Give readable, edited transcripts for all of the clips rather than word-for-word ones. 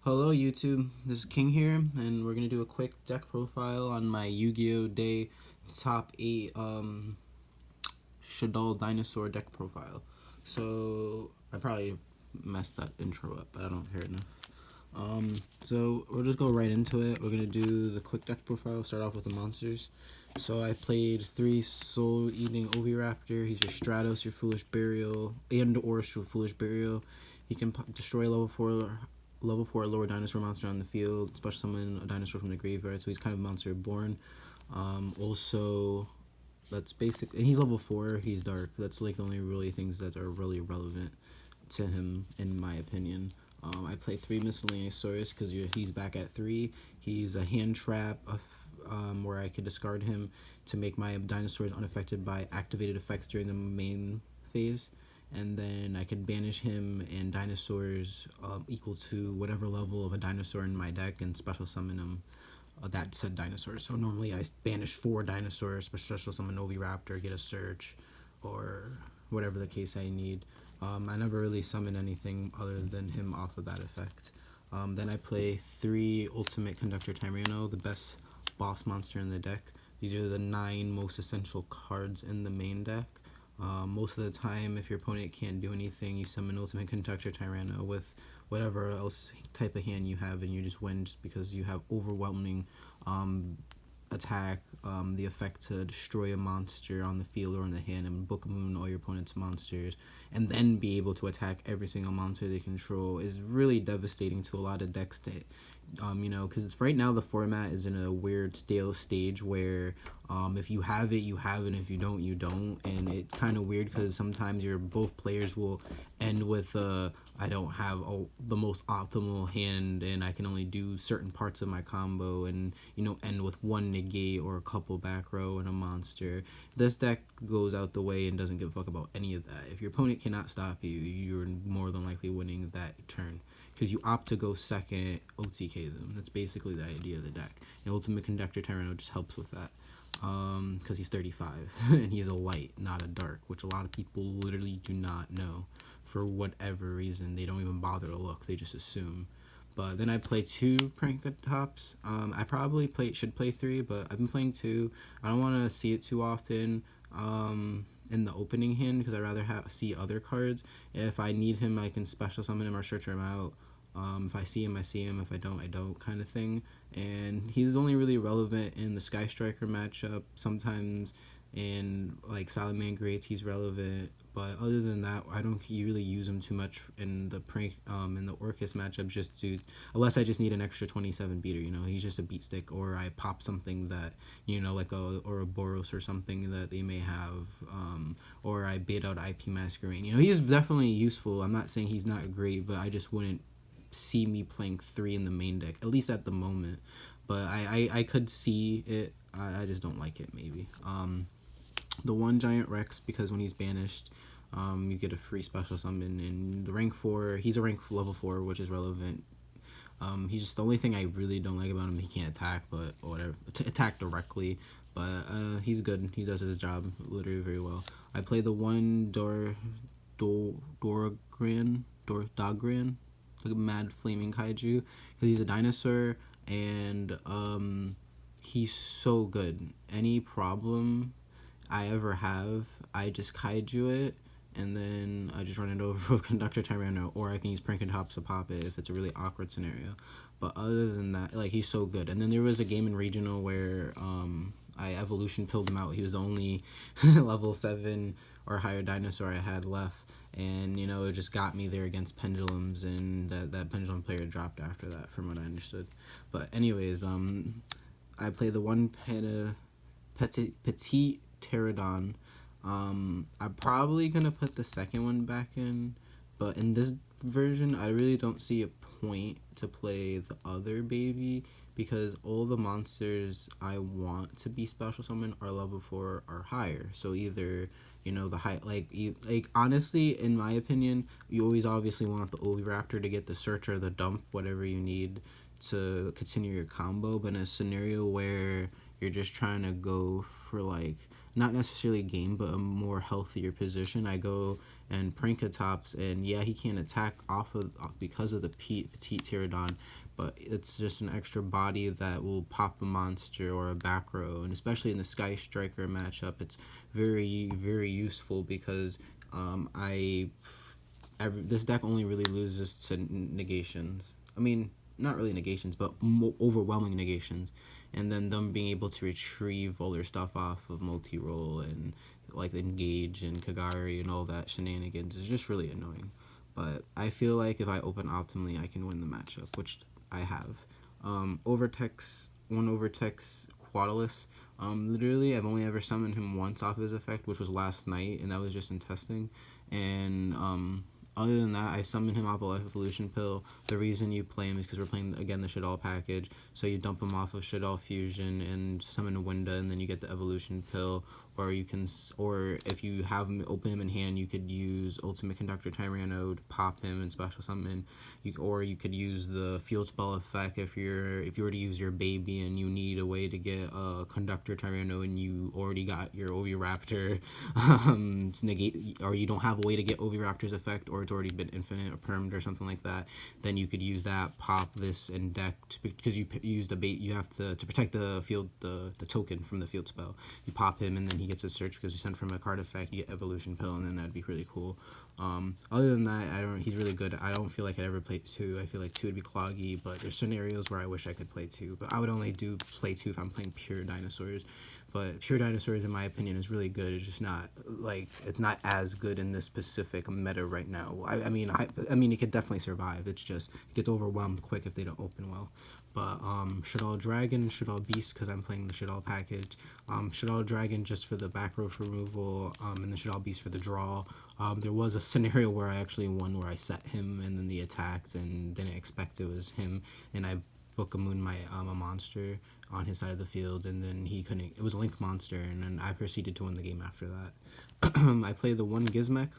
Hello YouTube, this is King here, and we're gonna do a quick deck profile on my Yu-Gi-Oh! Day top 8 Shaddoll dinosaur deck profile. So I probably messed that intro up, but I don't care enough. So we'll just go right into it. We're gonna do the quick deck profile, start off with the monsters. So I played 3 Soul Eating Oviraptor. He's your Stratos, your Foolish Burial, and or your Foolish Burial. He can destroy level 4 lower dinosaur monster on the field, special summon a dinosaur from the graveyard, so he's kind of monster born. Also, that's basic, and he's level 4, he's dark. That's like the only really things that are really relevant to him, in my opinion. I play 3 Miscellaneous Saurus because he's back at 3. He's a hand trap where I could discard him to make my dinosaurs unaffected by activated effects during the main phase. And then I can banish him and dinosaurs equal to whatever level of a dinosaur in my deck and special summon him that said dinosaur. So normally I banish 4 dinosaurs, special summon Oviraptor, get a search, or whatever the case I need. I never really summon anything other than him off of that effect. Then I play 3 Ultimate Conductor Tyranno, the best boss monster in the deck. These are the 9 most essential cards in the main deck. Most of the time, if your opponent can't do anything, you summon Ultimate Conductor Tyranno with whatever else type of hand you have, and you just win just because you have overwhelming attack, the effect to destroy a monster on the field or in the hand, and book moon all your opponent's monsters, and then be able to attack every single monster they control is really devastating to a lot of decks that, because right now the format is in a weird stale stage where if you have it, you have it, and if you don't, you don't, and it's kind of weird because sometimes both players will end with I don't have the most optimal hand and I can only do certain parts of my combo, and end with 1 negate or a couple back row and a monster. This deck goes out the way and doesn't give a fuck about any of that. If your opponent cannot stop you, you're more than likely winning that turn because you opt to go second, OTK them. That's basically the idea of the deck. And Ultimate Conductor Tyranno just helps with that because he's 35 and he's a light, not a dark, which a lot of people literally do not know. For whatever reason, they don't even bother to look, they just assume. But then I play 2 Prank-a-Tops. I probably should play 3, but I've been playing 2. I don't want to see it too often in the opening hand because I'd rather see other cards. If I need him, I can special summon him or search him out. If I see him, I see him. If I don't, I don't, kind of thing. And he's only really relevant in the Sky Striker matchup. Sometimes in like Salaman Greats, he's relevant. But other than that, I don't really use him too much in the in the Orcus matchup. Unless I just need an extra 27 beater. He's just a beat stick, or I pop something that like a Boros or something that they may have, or I bait out IP Masquerade. He's definitely useful. I'm not saying he's not great, but I just wouldn't see me playing 3 in the main deck, at least at the moment. But I could see it. I just don't like it, maybe. The 1 Giant Rex, because when he's banished, you get a free special summon. And the rank 4, he's a rank level 4, which is relevant. He's just the only thing I really don't like about him. He can't attack, but whatever, attack directly. But he's good. He does his job literally very well. I play the 1 Dogran, like a mad flaming kaiju, because he's a dinosaur, and he's so good. Any problem I ever have, I just kaiju it, and then I just run it over with Conductor Tyranno, or I can use Prank-a-Tops to pop it if it's a really awkward scenario. But other than that, like, he's so good. And then there was a game in Regional where I evolution pilled him out. He was the only level 7 or higher dinosaur I had left. And it just got me there against pendulums, and that pendulum player dropped after that, from what I understood. But anyways, I play the 1 Petit Pterodon. I'm probably gonna put the second one back in, but in this version, I really don't see a point to play the other baby because all the monsters I want to be special summon are level 4 or higher. So either the high, like honestly, in my opinion, you always obviously want the Oviraptor to get the search or the dump, whatever you need to continue your combo. But in a scenario where you're just trying to go for like not necessarily game, but a more healthier position. I go and Prankatops, and yeah, he can't attack because of the petite Pterodon, but it's just an extra body that will pop a monster or a back row, and especially in the Sky Striker matchup, it's very, very useful because this deck only really loses to negations. I mean, not really negations, but overwhelming negations. And then them being able to retrieve all their stuff off of multi-roll and like engage and Kagari and all that shenanigans is just really annoying. But I feel like if I open optimally, I can win the matchup, which I have. Overtex, one Overtex Quaddalus. Literally, I've only ever summoned him once off his effect, which was last night, and that was just in testing. And other than that, I summoned him off a Life Evolution Pill. The reason you play him is because we're playing, again, the Shaddoll package. So you dump him off of Shaddoll Fusion and summon a Winda, and then you get the Evolution Pill. Or you can, or if you have him, open him in hand, you could use Ultimate Conductor Tyranno to pop him and special summon. Or you could use the Field Spell effect if you were to use your baby and you need a way to get a Conductor Tyranno and you already got your Oviraptor negate, or you don't have a way to get Oviraptor's effect, or it's already been infinite or permed or something like that. Then you could use that, pop this, and deck because you use the bait. You have to protect the field, the token from the field spell. You pop him and then he gets a search because you send from a card effect. You get Evolution Pill, and then that'd be really cool. Other than that, he's really good. I don't feel like I'd ever play 2. I feel like 2 would be cloggy, but there's scenarios where I wish I could play 2. But I would only play 2 if I'm playing pure dinosaurs. But pure dinosaurs, in my opinion, is really good. It's just not it's not as good in this specific meta right now. I mean, it could definitely survive. It's just it gets overwhelmed quick if they don't open well. But Shaddoll Dragon, Shaddoll Beast, because I'm playing the Shaddoll package. Shaddoll Dragon just for the back row removal, and the Shaddoll Beast for the draw. There was a scenario where I actually won where I set him and then the attacks and didn't expect it was him, and I book a moon my a monster on his side of the field, and then he couldn't. It was a Link monster, and then I proceeded to win the game after that. I play the one Gizmek.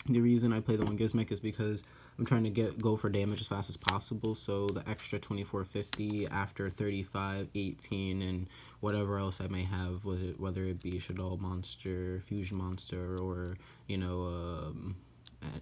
The reason I play the one Gizmek is because I'm trying to go for damage as fast as possible, so the extra 2450 after 35, 18, and whatever else I may have, whether it be Shaddoll monster, Fusion monster, or,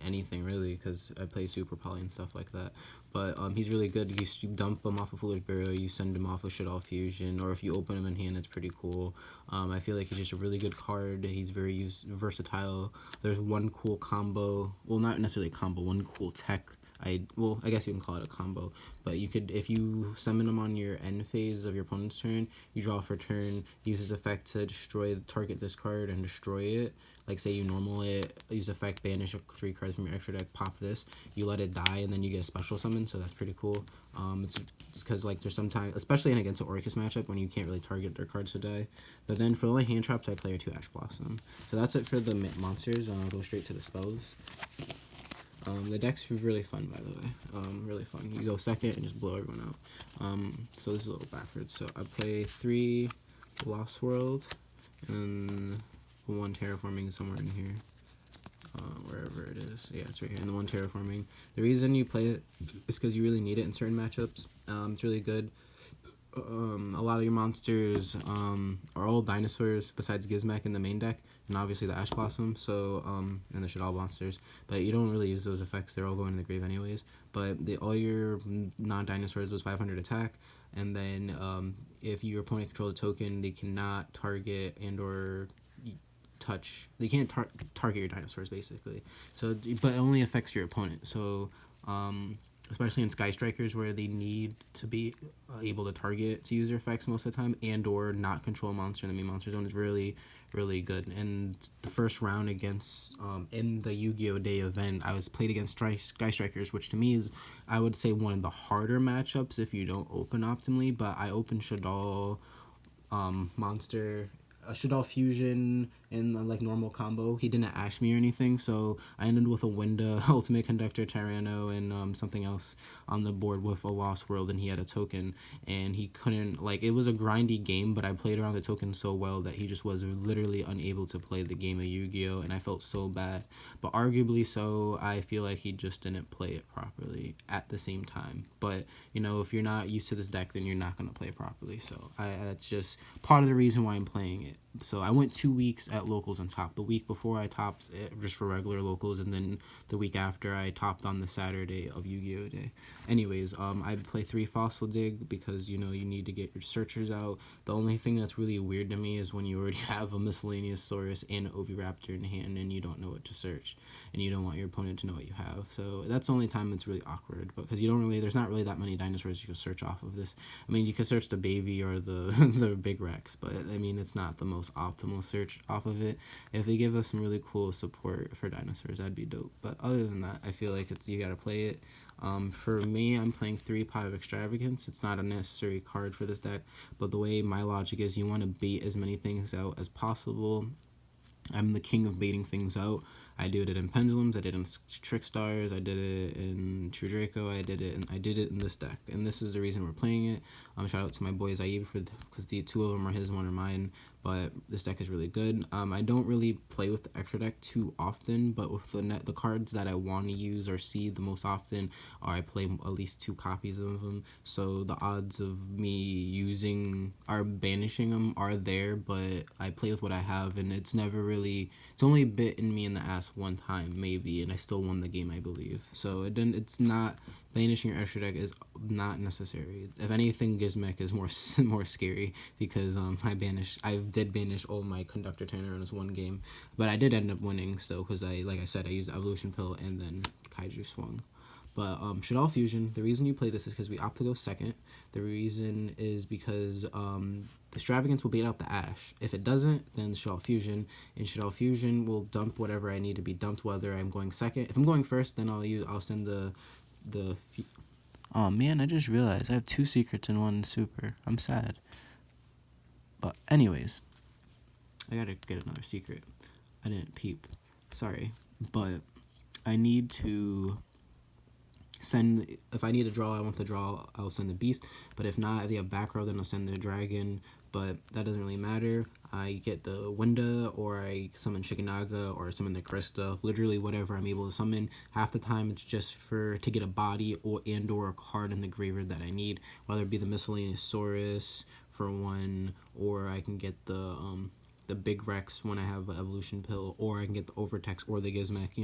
anything really, because I play Super Poly and stuff like that. But he's really good. You dump him off of Foolish Burial, you send him off of Shaddoll Fusion, or if you open him in hand, it's pretty cool. I feel like he's just a really good card. He's very versatile. There's one cool combo, well, not necessarily a combo, one cool tech. I guess you can call it a combo, but you could, if you summon him on your end phase of your opponent's turn, you draw for turn, use his effect to target this card and destroy it. Like, say you normal it, use effect, banish 3 cards from your extra deck, pop this, you let it die, and then you get a special summon, so that's pretty cool. It's because, like, there's sometimes, especially in against an Orcus matchup, when you can't really target their cards to die. But then for only hand traps, I play a 2 Ash Blossom. So that's it for the monsters. I'll go straight to the spells. The deck's really fun, by the way. Really fun. You go second and just blow everyone out. So this is a little backwards. So I play 3 Lost World, and 1 Terraforming somewhere in here. Wherever it is. Yeah, it's right here. And the 1 Terraforming. The reason you play it is because you really need it in certain matchups. It's really good. A lot of your monsters are all dinosaurs besides Gizmek in the main deck, and obviously the Ash Blossom, so and the Shaddoll monsters, but you don't really use those effects. They're all going in the grave anyways. But all your non-dinosaurs was 500 attack, and then if your opponent controls a token, they cannot target and or touch. They can't target your dinosaurs basically. So, but it only affects your opponent. So especially in Sky Strikers where they need to be able to target to use their effects most of the time, and or not control a monster in the main monster zone, is really, really good. And the first round against in the Yu-Gi-Oh! Day event, I was played against Sky Strikers, which to me is, I would say, one of the harder matchups if you don't open optimally. But I opened Shaddoll monster, a Shaddoll Fusion in like normal combo. He didn't ash me or anything, so I ended with a Winda, Ultimate Conductor Tyranno, and something else on the board with a Lost World, and he had a token, and he couldn't, like, it was a grindy game, but I played around the token so well that he just was literally unable to play the game of Yu-Gi-Oh! And I felt so bad. But arguably so, I feel like he just didn't play it properly at the same time. But, if you're not used to this deck, then you're not going to play it properly. So that's just part of the reason why I'm playing it. So I went 2 weeks at locals on top. The week before I topped it just for regular locals, and then the week after I topped on the Saturday of Yu-Gi-Oh day. Anyways, I play 3 Fossil Dig because you need to get your searchers out. The only thing that's really weird to me is when you already have a Miscellaneous Saurus and an Oviraptor in hand and you don't know what to search, and you don't want your opponent to know what you have. So that's the only time it's really awkward, because there's not really that many dinosaurs you can search off of this. I mean, you could search the baby or the the big Rex, but I mean, it's not the most optimal search off of it. If they give us some really cool support for dinosaurs, that'd be dope. But other than that, I feel like you gotta play it. For me, I'm playing 3 Pot of Extravagance. It's not a necessary card for this deck, but the way my logic is, you want to bait as many things out as possible. I'm the king of baiting things out. I do it in Pendulums, I did it in Trick Stars, I did it in True Draco, I did it in this deck, and this is the reason we're playing it. Shout out to my boy Zaid because the 2 of them are his, 1 are mine. But this deck is really good. I don't really play with the extra deck too often, but with the cards that I want to use or see the most often, or I play at least 2 copies of them. So the odds of me banishing them are there, but I play with what I have, and it's only bitten me in the ass 1 time maybe, and I still won the game, I believe. So it's not. Banishing your extra deck is not necessary. If anything, Gizmek is more scary because I did banish all my Conductor Tanner in this 1 game, but I did end up winning still because like I said, I used Evolution Pill and then Kaiju swung. But Shaddoll Fusion, the reason you play this is because we opt to go second. The reason is because the Extravagance will bait out the Ash. If it doesn't, then Shaddoll Fusion, and Shaddoll Fusion will dump whatever I need to be dumped, whether I'm going second. If I'm going first, then I'll send oh man, I just realized I have 2 secrets in 1 super. I'm sad. But anyways, I gotta get another secret. I didn't peep. Sorry. But I need to send, if I need to draw, I want to draw, I'll send the Beast. But if not, if they have back row, then I'll send the Dragon. But that doesn't really matter. I get the Winda, or I summon Shikinaga, or summon the Krista, literally whatever I'm able to summon. Half the time it's just to get a body or a card in the graveyard that I need, whether it be the Miscellaneous Saurus for 1, or I can get the big Rex when I have an Evolution Pill, or I can get the Overtext or the Gizmek,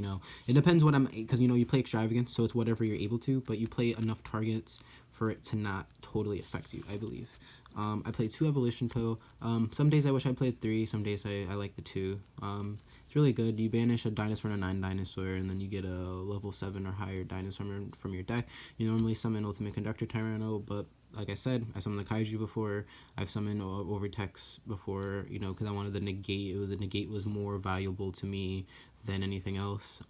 It depends what because, you play Extravagance, so it's whatever you're able to, but you play enough targets for it to not totally affect you, I believe. I played 2 Evolution Pill. Some days I wish I played 3, some days I like the 2. It's really good. You banish a dinosaur and a 9 dinosaur, and then you get a level 7 or higher dinosaur from your deck. You normally summon Ultimate Conductor Tyranno, but like I said, I summoned the Kaiju before. I've summoned Overtext before, because I wanted the negate. The negate was more valuable to me than anything else.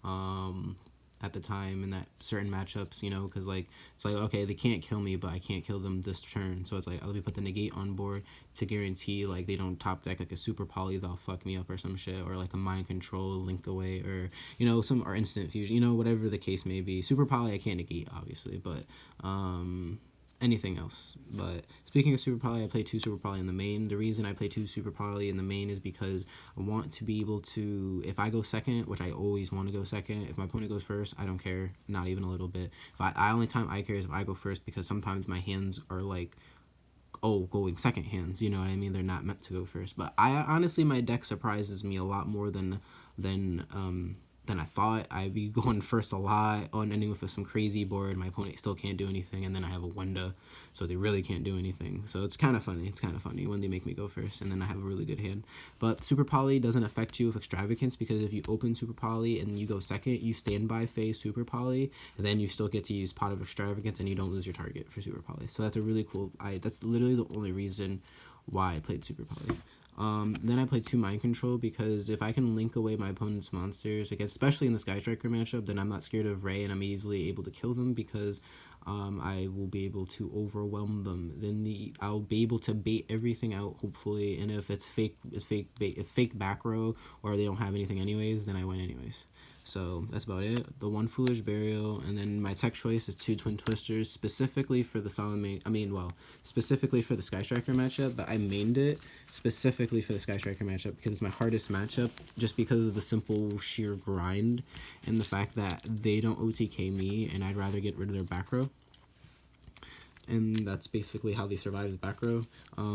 At the time in that certain matchups, because it's like, okay, they can't kill me, but I can't kill them this turn, so it's like, let me put the negate on board to guarantee they don't top deck like a super poly, they'll fuck me up or some shit, or like a mind control, link away, or or instant fusion, whatever the case may be. Super poly I can't negate, obviously, but anything else. But speaking of Super Poly, I play 2 Super Poly in the main. The reason I play 2 Super Poly in the main is because I want to be able to, if I go second, which I always want to go second, if my opponent goes first, I don't care, not even a little bit. Only time I care is if I go first, because sometimes my hands are like, going second hands, you know what I mean? They're not meant to go first. But honestly, my deck surprises me a lot more than I thought. I'd be going first a lot, ending with some crazy board. My opponent still can't do anything, and then I have a Wenda, so they really can't do anything. So it's kind of funny. It's kind of funny when they make me go first, and then I have a really good hand. But Super Poly doesn't affect you with Extravagance, because if you open Super Poly and you go second, you standby phase Super Poly, and then you still get to use Pot of Extravagance, and you don't lose your target for Super Poly. So that's a really cool. That's literally the only reason why I played Super Poly. Then I played 2 Mind Control, because if I can link away my opponent's monsters, especially in the Sky Striker matchup, then I'm not scared of Ray, and I'm easily able to kill them, because I will be able to overwhelm them. Then I'll be able to bait everything out, hopefully, and if it's fake back row, or they don't have anything anyways, then I win anyways. So that's about it. The 1 Foolish Burial, and then my tech choice is 2 Twin Twisters, specifically for the specifically for the Sky Striker matchup, but I mained it specifically for the Sky Striker matchup because it's my hardest matchup, just because of the simple sheer grind and the fact that they don't OTK me, and I'd rather get rid of their back row. and that's basically how they survive the back row.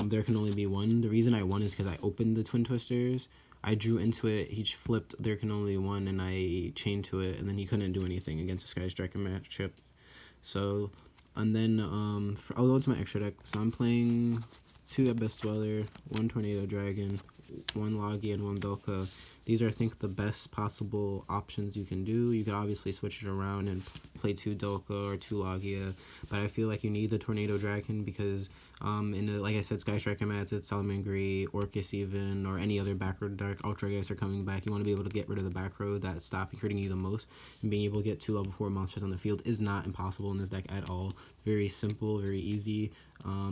There can only be one. The reason I won is because I opened the Twin Twisters. I drew into it, he flipped there can only one, and I chained to it, and then he couldn't do anything against the Sky Striker matchup. So, and then I'll go into my extra deck. So I'm playing 2 Abyss Dweller, 1 Tornado Dragon, 1 Logi, and 1 Belka. These are, I think, the best possible options you can do. You could obviously switch it around and play 2 Dolka or 2 Logia, but I feel like you need the Tornado Dragon because, like I said, Sky Striker mats, it's Salamangreat, Orcus even, or any other back row Dark Ultra guys are coming back. You want to be able to get rid of the back row that stop hurting you the most, and being able to get 2 level 4 monsters on the field is not impossible in this deck at all. Very simple, very easy,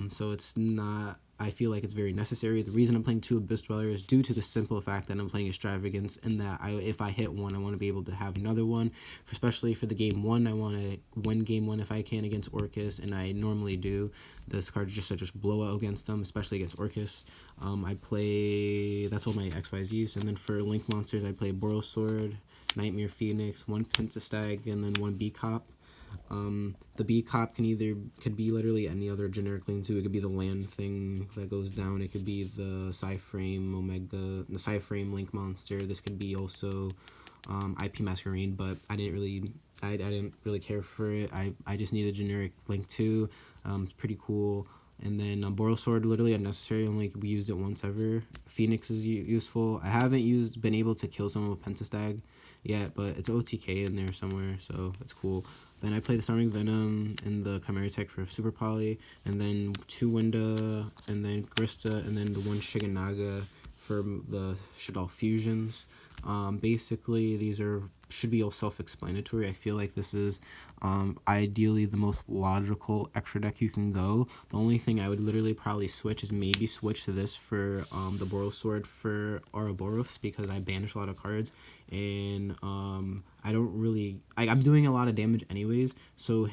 so it's not... I feel like it's very necessary. The reason I'm playing 2 Abyss Dweller is due to the simple fact that I'm playing Extravagance, and that if I hit one, I want to be able to have another one. Especially for the game 1, I want to win game 1 if I can against Orcus, and I normally do. This card just blow out against them, especially against Orcus. I play... That's all my XYZs. And then for Link monsters, I play Boral Sword, Nightmare Phoenix, 1 Pentastag, and then 1 B-Cop. The B-Cop could be literally any other generic lane too. It could be the land thing that goes down. It could be the Psyframe Omega, the Psyframe Link monster. This could be also IP Masquerade, but I didn't really care for it. I just need a generic Link too. It's pretty cool. And then Boral Sword, literally unnecessary. Only we used it once ever. Phoenix is useful. I haven't been able to kill someone with Pentastag yet, but it's OTK in there somewhere, so it's cool. Then I play the Starming Venom and the Chimera Tech for Super Poly, and then 2 Winda, and then Grista, and then the 1 Shiganaga for the Shaddoll fusions. Basically, these should be all self-explanatory. I feel like this is ideally the most logical extra deck you can go. The only thing I would literally probably switch is maybe switch to this for the Boral Sword for Ouroboros, because I banish a lot of cards, and I don't really... I'm doing a lot of damage anyways, so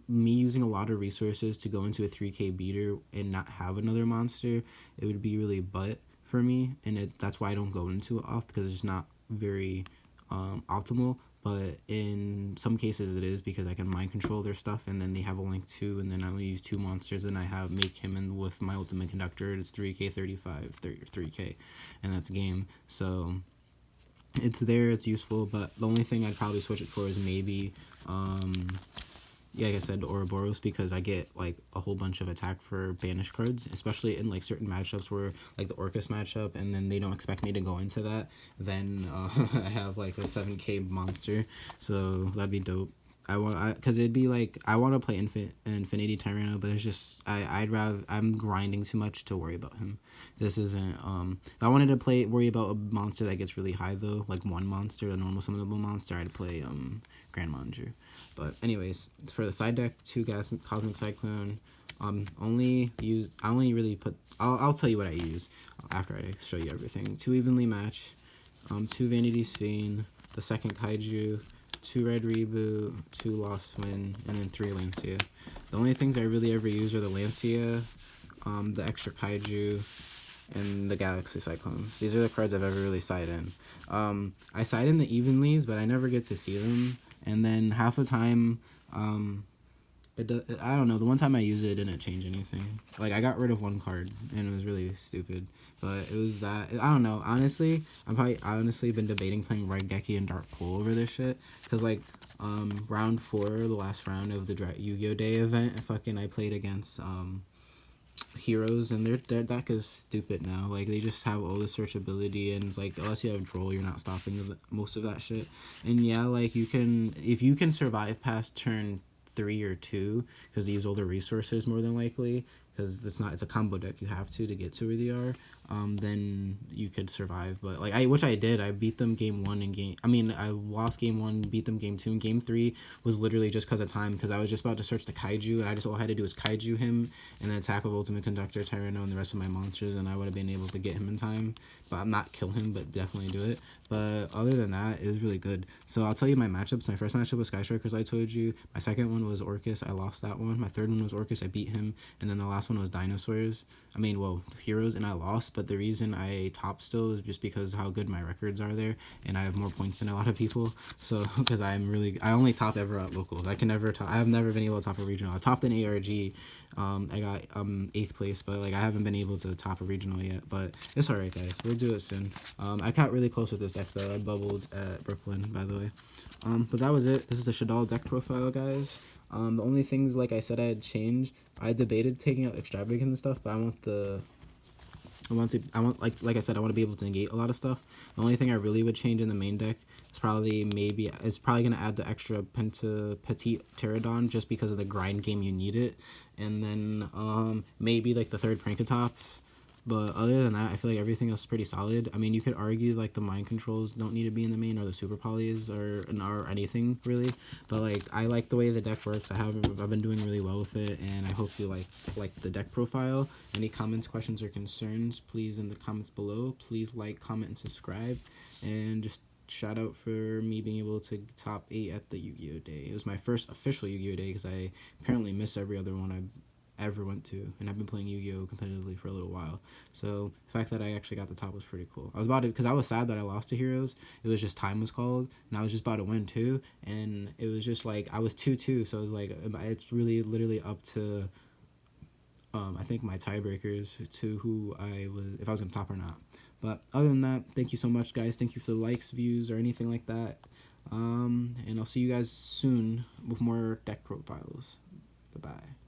me using a lot of resources to go into a 3k beater and not have another monster, it would be really butt for me, and that's why I don't go into it off, because it's just not very optimal. But in some cases it is, because I can mind control their stuff, and then they have a Link too, and then I only use 2 monsters, and I make him in with my Ultimate Conductor. It's 3k 35 3k, and that's game. So it's there, it's useful, but the only thing I'd probably switch it for is maybe yeah, like I said, Ouroboros, because I get like a whole bunch of attack for banish cards, especially in like certain matchups where like the Orcus matchup, and then they don't expect me to go into that. Then I have like a 7k monster, so that'd be dope. Because it'd be like, I want to play Infinity Tyranno, but it's just I'm grinding too much to worry about him. This isn't if I wanted to worry about a monster that gets really high though, like 1 monster, a normal summonable monster, I'd play Grandmanger. But anyways, for the side deck, 2 Cosmic Cyclone. I'll tell you what I use after I show you everything. 2 Evenly Match, 2 Vanity's Fiend, the 2nd Kaiju, 2 Red Reboot, 2 Lost Wind, and then 3 Lancia. The only things I really ever use are the Lancia, the extra Kaiju, and the Galaxy Cyclones. These are the cards I've ever really side in. I side in the Evenlies, but I never get to see them. And then half the time, I don't know, the one time I used it, it didn't change anything. Like, I got rid of 1 card, and it was really stupid. But it was that, I don't know, honestly, I've honestly been debating playing Raigeki and Dark Pool over this shit. Because, like, round 4, the last round of the Yu-Gi-Oh! Day event, I played against, Heroes, and their deck is stupid now. Like, they just have all the searchability, and it's like, unless you have Droll, you're not stopping most of that shit. And yeah, like, if you can survive past turn 3 or 2, because they use all the resources more than likely, because it's a combo deck, you have to get to where they are, then you could survive. But like which I did, I beat them game 1 I lost game 1, beat them game 2, and game 3 was literally just because of time, because I was just about to search the Kaiju, and all I had to do was Kaiju him and then attack with Ultimate Conductor, Tyranno, and the rest of my monsters, and I would have been able to get him in time. But not kill him, but definitely do it. But other than that, it was really good. So I'll tell you my matchups. My first matchup was Sky Strikers, I told you. My second one was Orcus. I lost that one. My third one was Orcus. I beat him. And then the last last one was dinosaurs. I mean, well, heroes, and I lost. But the reason I top still is just because how good my records are there, and I have more points than a lot of people. So because I only top ever at locals. I can never top. I have never been able to top a regional. I topped an ARG. I got 8th place, but like I haven't been able to top a regional yet. But it's alright, guys. We'll do it soon. I got really close with this deck though. I bubbled at Brooklyn, by the way. But that was it. This is the Shaddoll deck profile, guys. The only things, like I said, I had changed. I debated taking out extravagant and stuff, but I want like I said, I want to be able to negate a lot of stuff. The only thing I really would change in the main deck is probably gonna add the extra Petit Pterodon just because of the grind game you need it, and then maybe like the 3rd Prankatops. But other than that, I feel like everything else is pretty solid. I mean, you could argue like the mind controls don't need to be in the main, or the super polys, or anything really. But like I like the way the deck works. I've been doing really well with it, and I hope you like the deck profile. Any comments, questions, or concerns, please in the comments below. Please like, comment, and subscribe, and just shout out for me being able to top 8 at the Yu-Gi-Oh day. It was my first official Yu-Gi-Oh day because I apparently miss every other one I ever went to, and I've been playing Yu-Gi-Oh competitively for a little while. So the fact that I actually got the top was pretty cool. I was about to, because I was sad that I lost to Heroes. It was just time was called, and I was just about to win too, and it was just like I was 2-2, so it was like it's really literally up to I think my tiebreakers to who if I was gonna top or not. But other than that, thank you so much, guys. Thank you for the likes, views, or anything like that. And I'll see you guys soon with more deck profiles. Goodbye.